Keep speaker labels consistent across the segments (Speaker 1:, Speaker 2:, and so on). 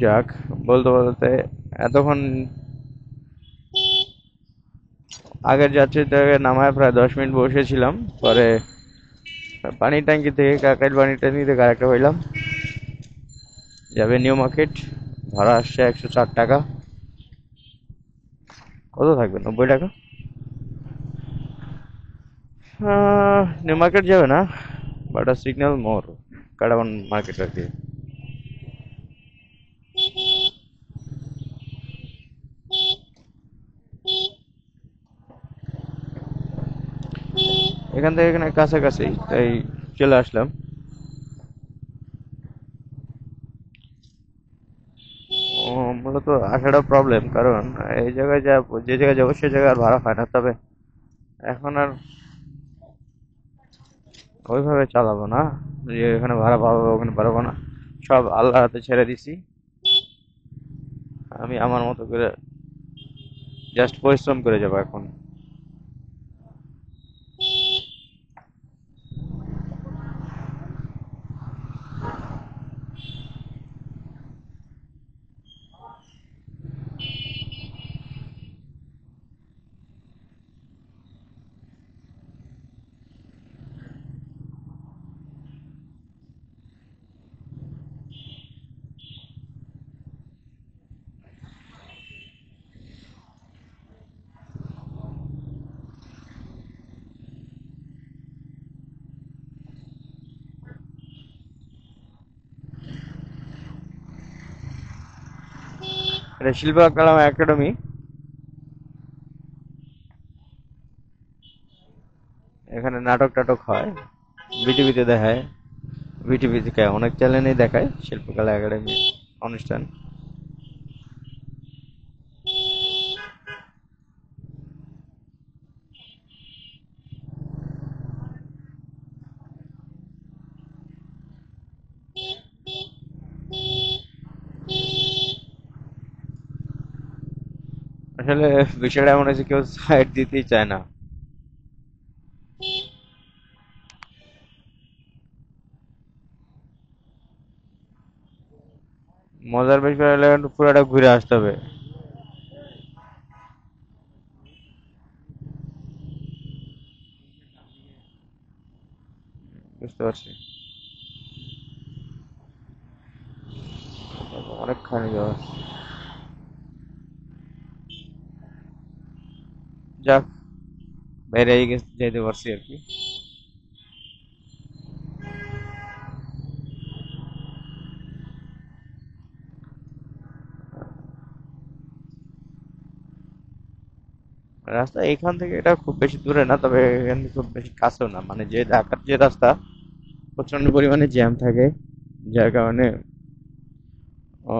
Speaker 1: যাক, বলতে বলতে এতক্ষণ আগের যাত্রীতে নামায় প্রায় 10 মিনিট বসেছিলাম। পরে পানির ট্যাঙ্কি থেকে কাকাইল পানির ট্যাঙ্কি থেকে আরেকটা হইলাম, যাবে নিউ মার্কেট। ভাড়া আসছে 104 টাকা। কত থাকবে, 90 টাকা। নিউ মার্কেট যাবে না, বাটা সিগন্যাল মোর, কাটাবন মার্কেট আর কি। এখান থেকে এখানে কাছাকাছি, তাই চলে আসলাম। মূলত আসাটা প্রবলেম, কারণ এই জায়গায় যে জায়গায় যাবো সে জায়গায় আর ভাড়া হয় না। তবে এখন আর ওইভাবে চালাবো না যে এখানে ভাড়া পাবো ওখানে পারবো না। সব আল্লাহর হাতে ছেড়ে দিছি। আমি আমার মতো করে জাস্ট পরিশ্রম করে যাবো এখন। এটা শিল্পা কালাম একাডেমি। এখানে নাটক টাটক হয়, বিটিভিতে দেখায়। বিটিভিতে অনেক চ্যানেলেই দেখায় শিল্পকলা একাডেমি অনুষ্ঠান। আসলে বিষয়টা এমন হয়েছে, কেউ সাইড দিতেই চায় না। মজার বিষয় হলে একটু পুরোটা ঘুরে আসতে হবে। বুঝতে পারছি। অনেকখানি যাওয়া। যাক, বাইরে যেতে পারছি আর কি। রাস্তা এখান থেকে এটা খুব বেশি দূরে না, তবে এখান থেকে খুব বেশি কাছেও না। মানে যে ঢাকার যে রাস্তা, প্রচন্ড পরিমাণে জ্যাম থাকে, যার কারণে ও,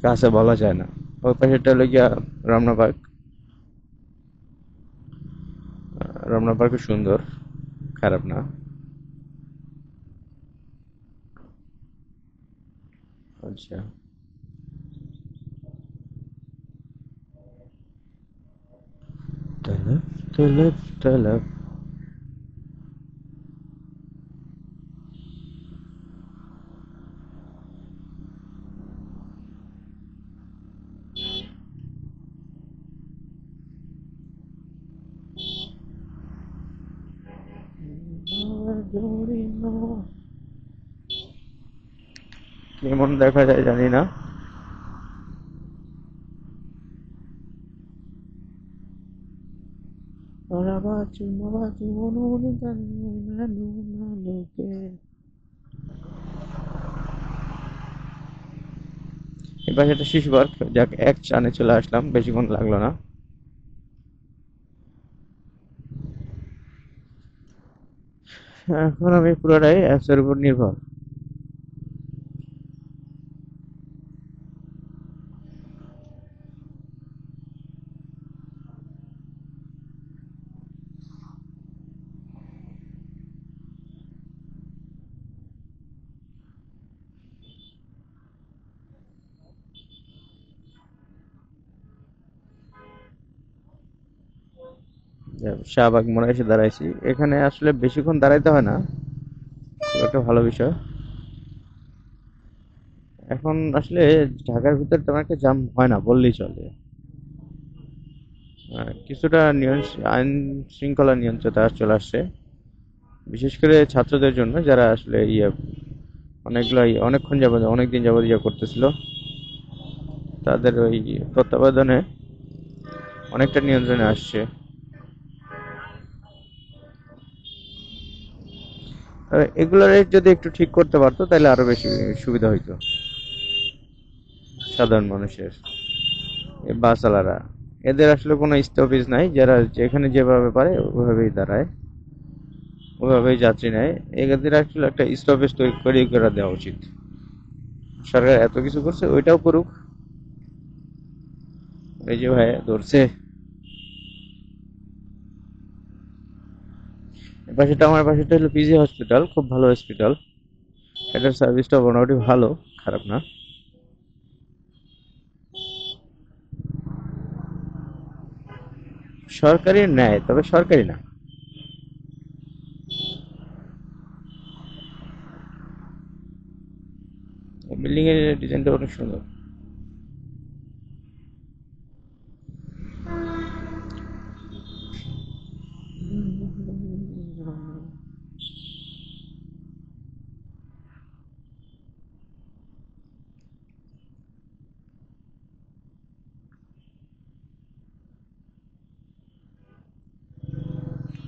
Speaker 1: কাছে বলা যায় না। ওই পাশেরটা হলো গিয়া রমনা পার্ক। রমনা পার্ক সুন্দর, খারাপ না। আচ্ছা। তলব তলব তলব। কেমন দেখা যায় জানি না। বাজু বাজু মনে লোকে। এবার সেটা শিশু পার্ক। যাক, এক চানে চলে আসলাম, বেশিক্ষণ লাগলো না। এখন আমি পুরোটাই অ্যাপস এর উপর নির্ভর। শাহবাগ মোড়ে এসে দাঁড়াইছি। এখানে আসলে বেশিক্ষণ দাঁড়াইতে হয় না, খুব একটা ভালো বিষয়। এখন আসলে ঢাকার ভিতরে তেমন একটা জ্যাম হয় না বললেই চলে। কিছুটা আইন শৃঙ্খলা নিয়ন্ত্রণে চলে আসছে, বিশেষ করে ছাত্রদের জন্য, যারা আসলে অনেকক্ষণ যাবত অনেকদিন যাবত করতেছিল, তাদের ওই তত্ত্বাবধানে অনেকটা নিয়ন্ত্রণে আসছে। এগুলোর যদি একটু ঠিক করতে পারতো তাহলে আরো বেশি সুবিধা হইতো সাধারণ মানুষের। এই বাসওয়ালারা, এদের আসলে কোনো স্টপেজ নাই, যারা যেখানে যেভাবে পারে ওইভাবেই দাঁড়ায়, ওইভাবেই যাত্রী নেয়। এদের আসলে একটা স্টপেজ তৈরি করে দেওয়া উচিত। সরকার এত কিছু করছে, ওইটাও করুক। এই যে ভাই ধরছে, পাশেটা আমার পাশেটা হলো পিজি হসপিটাল, খুব ভালো হসপিটাল। এটার সার্ভিসটা মোটামুটি ভালো, খারাপ না। সরকারি নেয়, তবে সরকারি না। বিল্ডিং এর ডিজাইনটা অনেক সুন্দর।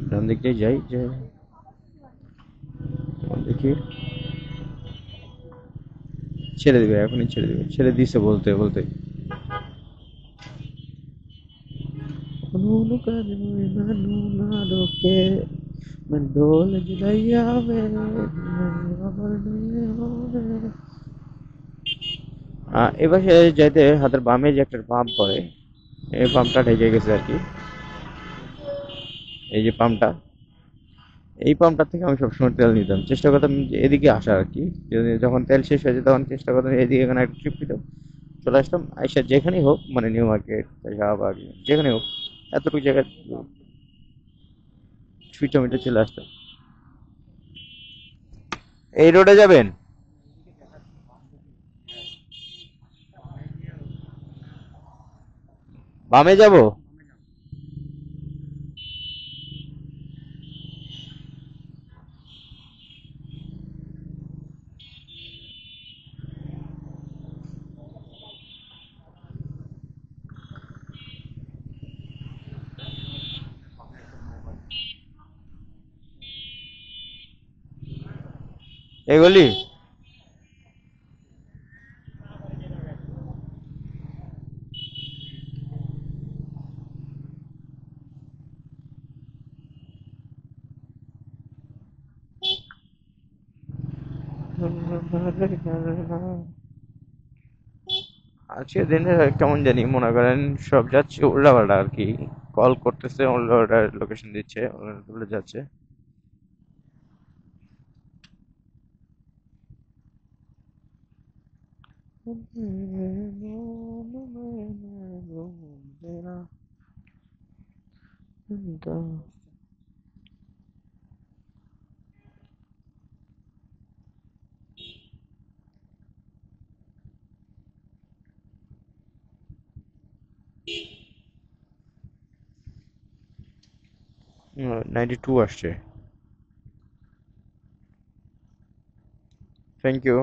Speaker 1: ডান দিক দিয়ে যাই, যে দেখি, ছেড়ে দিবে, এখনই ছেড়ে দিবে, ছেড়ে দিছে বলতে বলতে। এবার যাইতে হাতের বামে যে একটা পাম্প করে, এই পাম্পটা ঢেকে গেছে আর কি। এই যে পাম্পটা, এই পাম্পটা থেকে আমি সবসময় তেল নিতাম, চেষ্টা করতাম যে এদিকে আসার আর কি। যখন তেল শেষ হয়ে যেত তখন চেষ্টা করতাম এদিকে এখানে একটা ট্রিপ দিতাম, চলে আসতাম, আইসা যেখানেই হোক, মানে নিউ মার্কেট, শাহবাগ, যেখানে হোক, এতটুকু জায়গায় ছুঁচো মিটে চলে আসতাম। এই রোডে যাবেন? বামে যাব? এগুলি আজকে দিনে কেমন জানি, মনে করেন সব যাচ্ছে উল্টাপাল্টা আর কি। কল করতেছে উল্টাপাল্টা, লোকেশন দিচ্ছে উল্টাপাল্টা যাচ্ছে। নাইনটি টু আসছে। Thank you.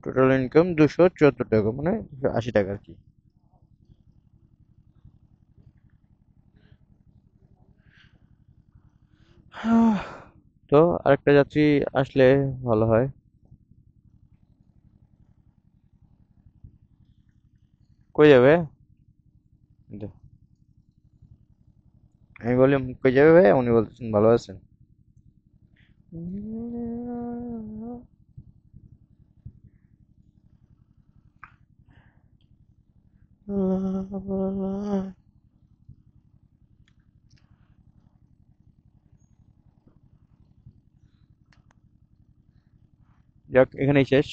Speaker 1: টোটাল ইনকাম 274 টাকা, মানে 80 টাকা আর কি। তো আরেকটা যাত্রী আসলে ভালো হয়। কই যাবে? আমি বললাম কই যাবে ভাই, উনি বলতেছেন ভালো আছেন। যাক, এখানেই শেষ।